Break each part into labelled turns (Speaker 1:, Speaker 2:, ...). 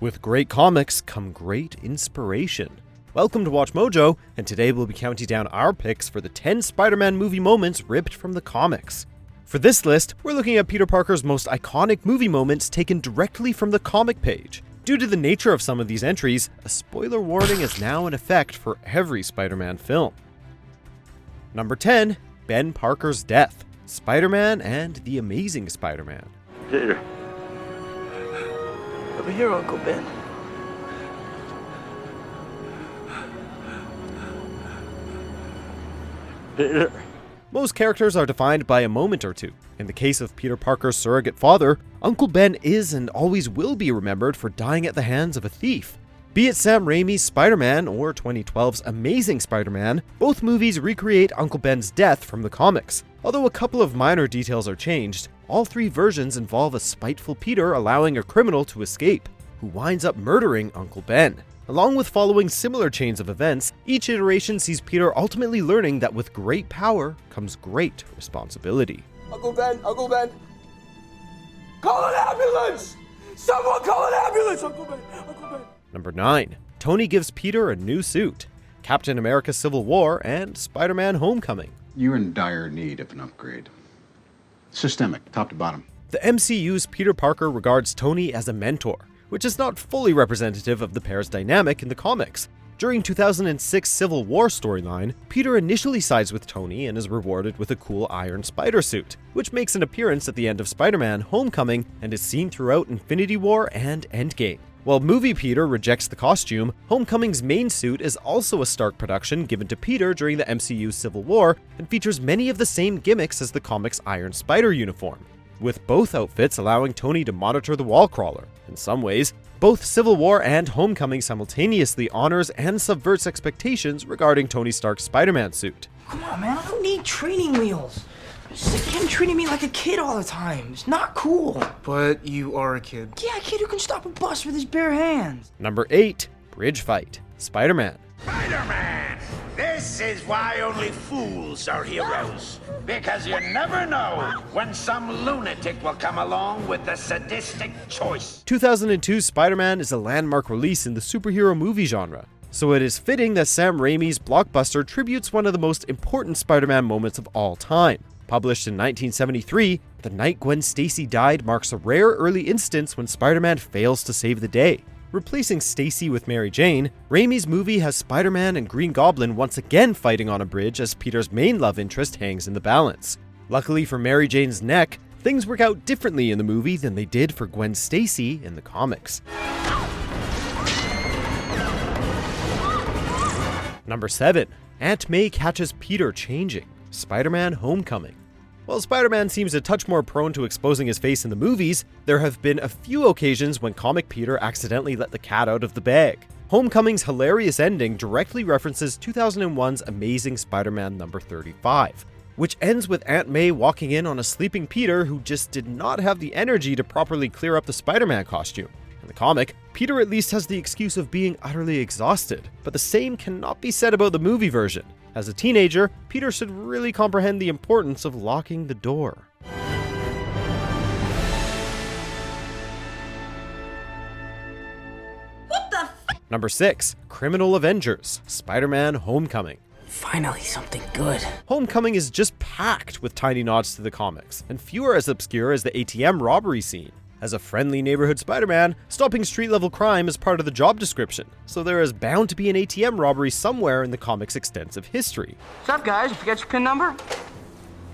Speaker 1: With great comics come great inspiration. Welcome to Watch Mojo, and today we'll be counting down our picks for the 10 Spider-Man movie moments ripped from the comics. For this list, we're looking at Peter Parker's most iconic movie moments taken directly from the comic page. Due to the nature of some of these entries, a spoiler warning is now in effect for every Spider-Man film. Number 10, Ben Parker's death, Spider-Man and the Amazing Spider-Man.
Speaker 2: Peter. Over here, Uncle Ben. Peter.
Speaker 1: Most characters are defined by a moment or two. In the case of Peter Parker's surrogate father, Uncle Ben is and always will be remembered for dying at the hands of a thief. Be it Sam Raimi's Spider-Man or 2012's Amazing Spider-Man, both movies recreate Uncle Ben's death from the comics. Although a couple of minor details are changed, all three versions involve a spiteful Peter allowing a criminal to escape, who winds up murdering Uncle Ben. Along with following similar chains of events, each iteration sees Peter ultimately learning that with great power comes great responsibility.
Speaker 3: Uncle Ben! Call an ambulance! Someone call an ambulance! Uncle Ben!
Speaker 1: Number 9. Tony gives Peter a new suit. Captain America Civil War and Spider-Man Homecoming.
Speaker 4: You're in dire need of an upgrade. Systemic, top to bottom.
Speaker 1: The MCU's Peter Parker regards Tony as a mentor, which is not fully representative of the pair's dynamic in the comics. During 2006 Civil War storyline, Peter initially sides with Tony and is rewarded with a cool Iron Spider suit, which makes an appearance at the end of Spider-Man Homecoming and is seen throughout Infinity War and Endgame. While movie Peter rejects the costume, Homecoming's main suit is also a Stark production given to Peter during the MCU's Civil War and features many of the same gimmicks as the comic's Iron Spider uniform, with both outfits allowing Tony to monitor the wall crawler. In some ways, both Civil War and Homecoming simultaneously honors and subverts expectations regarding Tony Stark's Spider-Man suit.
Speaker 5: Come on, man, I don't need training wheels. I'm sick of him treating me like a kid all the time. It's not cool.
Speaker 6: But you are a kid.
Speaker 5: Yeah, a kid who can stop a bus with his bare hands.
Speaker 1: Number 8. Bridge Fight, Spider-Man.
Speaker 7: Spider-Man! This is why only fools are heroes. Because you never know when some lunatic will come along with the sadistic choice.
Speaker 1: 2002's Spider-Man is a landmark release in the superhero movie genre, so it is fitting that Sam Raimi's blockbuster tributes one of the most important Spider-Man moments of all time. Published in 1973, the night Gwen Stacy died marks a rare early instance when Spider-Man fails to save the day. Replacing Stacy with Mary Jane, Raimi's movie has Spider-Man and Green Goblin once again fighting on a bridge as Peter's main love interest hangs in the balance. Luckily for Mary Jane's neck, things work out differently in the movie than they did for Gwen Stacy in the comics. Number 7. Aunt May catches Peter changing, Spider-Man Homecoming. While Spider-Man seems a touch more prone to exposing his face in the movies, there have been a few occasions when comic Peter accidentally let the cat out of the bag. Homecoming's hilarious ending directly references 2001's Amazing Spider-Man number 35, which ends with Aunt May walking in on a sleeping Peter who just did not have the energy to properly clear up the Spider-Man costume. In the comic, Peter at least has the excuse of being utterly exhausted, but the same cannot be said about the movie version. As a teenager, Peter should really comprehend the importance of locking the door.
Speaker 5: What the f?
Speaker 1: Number 6. Criminal Avengers, Spider-Man Homecoming.
Speaker 5: Finally, something good.
Speaker 1: Homecoming is just packed with tiny nods to the comics, and few are as obscure as the ATM robbery scene. As a friendly neighborhood Spider-Man, stopping street-level crime is part of the job description, so there is bound to be an ATM robbery somewhere in the comic's extensive history.
Speaker 5: What's up, guys? You forget your PIN number?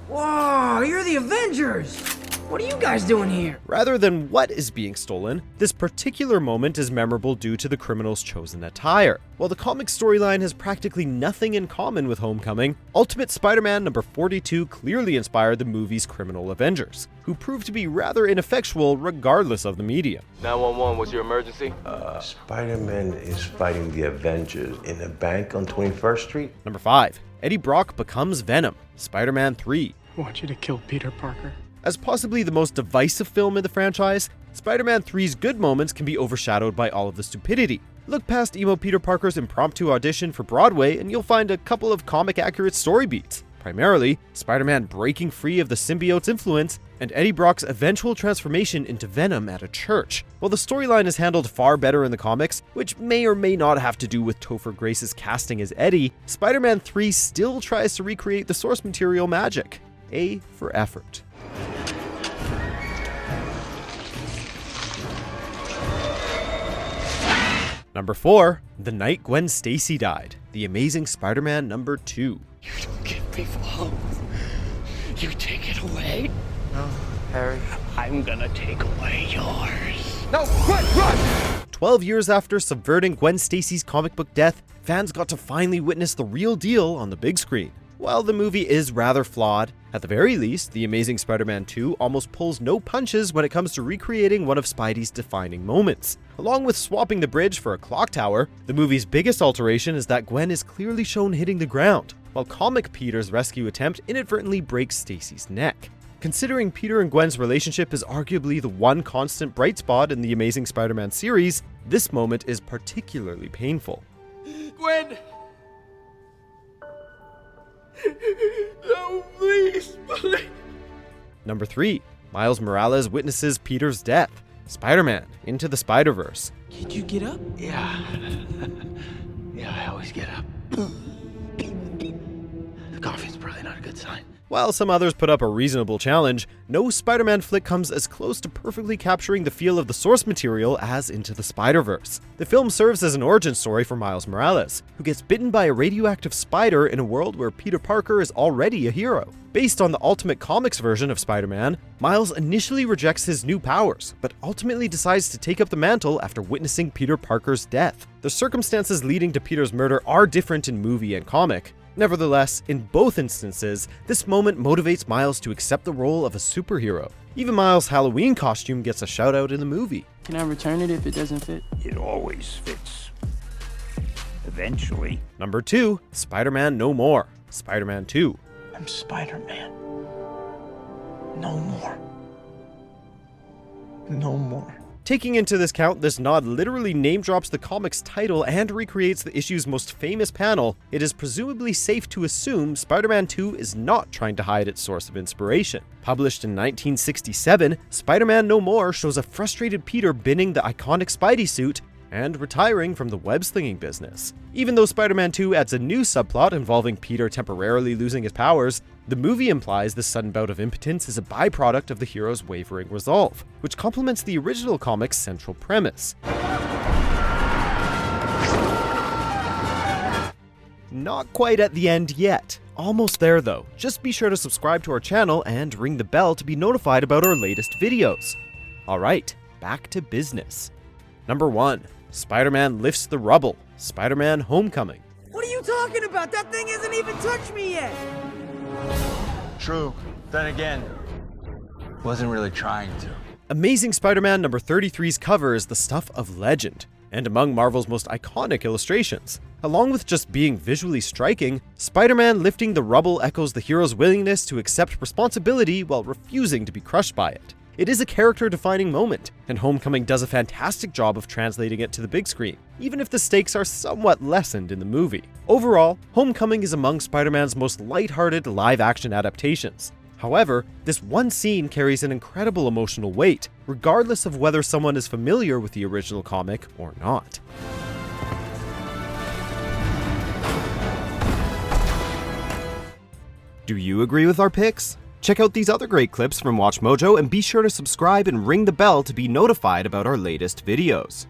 Speaker 5: Whoa, you're the Avengers! What are you guys doing here?
Speaker 1: Rather than what is being stolen, this particular moment is memorable due to the criminal's chosen attire. While the comic storyline has practically nothing in common with Homecoming, Ultimate Spider-Man number 42 clearly inspired the movie's criminal Avengers, who proved to be rather ineffectual regardless of the medium.
Speaker 3: 911, what's your emergency?
Speaker 8: Spider-Man is fighting the Avengers in a bank on 21st Street.
Speaker 1: Number 5. Eddie Brock becomes Venom, Spider-Man 3.
Speaker 6: I want you to kill Peter Parker.
Speaker 1: As possibly the most divisive film in the franchise, Spider-Man 3's good moments can be overshadowed by all of the stupidity. Look past emo Peter Parker's impromptu audition for Broadway and you'll find a couple of comic-accurate story beats. Primarily, Spider-Man breaking free of the symbiote's influence and Eddie Brock's eventual transformation into Venom at a church. While the storyline is handled far better in the comics, which may or may not have to do with Topher Grace's casting as Eddie, Spider-Man 3 still tries to recreate the source material magic. A for effort. Number 4, the night Gwen Stacy died, The Amazing Spider-Man number 2.
Speaker 3: You don't give me flowers. You take it away.
Speaker 5: No, Harry.
Speaker 3: I'm gonna take away yours.
Speaker 5: No, run!
Speaker 1: 12 years after subverting Gwen Stacy's comic book death, fans got to finally witness the real deal on the big screen. While the movie is rather flawed, at the very least, The Amazing Spider-Man 2 almost pulls no punches when it comes to recreating one of Spidey's defining moments. Along with swapping the bridge for a clock tower, the movie's biggest alteration is that Gwen is clearly shown hitting the ground, while comic Peter's rescue attempt inadvertently breaks Stacy's neck. Considering Peter and Gwen's relationship is arguably the one constant bright spot in the Amazing Spider-Man series, this moment is particularly painful.
Speaker 3: Gwen! No, please.
Speaker 1: Number 3, Miles Morales witnesses Peter's death. Spider-Man Into the Spider-Verse.
Speaker 5: Did you get up?
Speaker 3: Yeah. Yeah, I always get up. The coffee's probably not a good sign.
Speaker 1: While some others put up a reasonable challenge, no Spider-Man flick comes as close to perfectly capturing the feel of the source material as Into the Spider-Verse. The film serves as an origin story for Miles Morales, who gets bitten by a radioactive spider in a world where Peter Parker is already a hero. Based on the Ultimate Comics version of Spider-Man, Miles initially rejects his new powers, but ultimately decides to take up the mantle after witnessing Peter Parker's death. The circumstances leading to Peter's murder are different in movie and comic. Nevertheless, in both instances, this moment motivates Miles to accept the role of a superhero. Even Miles' Halloween costume gets a shout out in the movie.
Speaker 5: Can I return it if it doesn't fit?
Speaker 2: It always fits. Eventually.
Speaker 1: Number 2, Spider-Man No More, Spider-Man 2.
Speaker 3: I'm Spider-Man. No more. No more.
Speaker 1: Taking into this count, this nod literally name drops the comic's title and recreates the issue's most famous panel. It is presumably safe to assume Spider-Man 2 is not trying to hide its source of inspiration. Published in 1967, Spider-Man No More shows a frustrated Peter binning the iconic Spidey suit and retiring from the web-slinging business. Even though Spider-Man 2 adds a new subplot involving Peter temporarily losing his powers, the movie implies this sudden bout of impotence is a byproduct of the hero's wavering resolve, which complements the original comic's central premise. Not quite at the end yet. Almost there though. Just be sure to subscribe to our channel and ring the bell to be notified about our latest videos. Alright, back to business. Number 1, Spider-Man Lifts the Rubble, Spider-Man Homecoming.
Speaker 5: What are you talking about? That thing hasn't even touched me yet.
Speaker 9: True. Then again, wasn't really trying to.
Speaker 1: Amazing Spider-Man number 33's cover is the stuff of legend, and among Marvel's most iconic illustrations. Along with just being visually striking, Spider-Man lifting the rubble echoes the hero's willingness to accept responsibility while refusing to be crushed by it. It is a character-defining moment, and Homecoming does a fantastic job of translating it to the big screen, even if the stakes are somewhat lessened in the movie. Overall, Homecoming is among Spider-Man's most lighthearted live-action adaptations. However, this one scene carries an incredible emotional weight, regardless of whether someone is familiar with the original comic or not. Do you agree with our picks? Check out these other great clips from WatchMojo and be sure to subscribe and ring the bell to be notified about our latest videos.